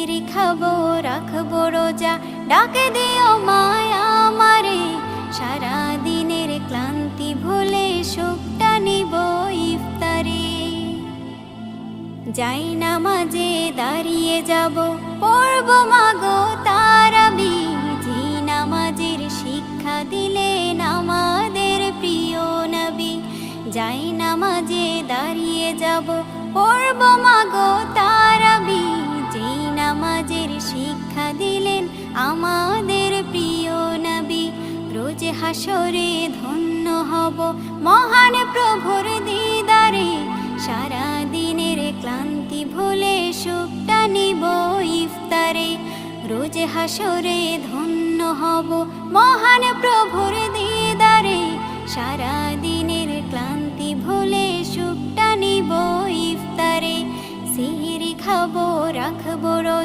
খাবো রাখবো রোজা, ডাকে দিও মায়া আমারে। সারা দিনের ক্লান্তি ভুলে সুখটা নিব ইফতারে। যাই নামাজে দাঁড়িয়ে যাব, পড়ব মাগো তারাবি। যে নামাজের শিক্ষা দিলেন আমাদের প্রিয় নবী। যাই নামাজে দাঁড়িয়ে যাব, পড়ব মাগো তারাবি। যে নামাজের শিক্ষা দিলেন আমাদের প্রিয় নবী। রোজ হাসরে ধন্য হব মহান প্রভুর দিদারে। সারা দিনের ক্লান্তি ভুলে সুখটা নিব ইফতারে। রোজ হাসরে ধন্য হব মহান প্রভুর দিদারে। সারা দিনের ক্লান্তি ভুলে সুখটা নিব ইফতারে। সিহরি খাবো রাখবো রোজা।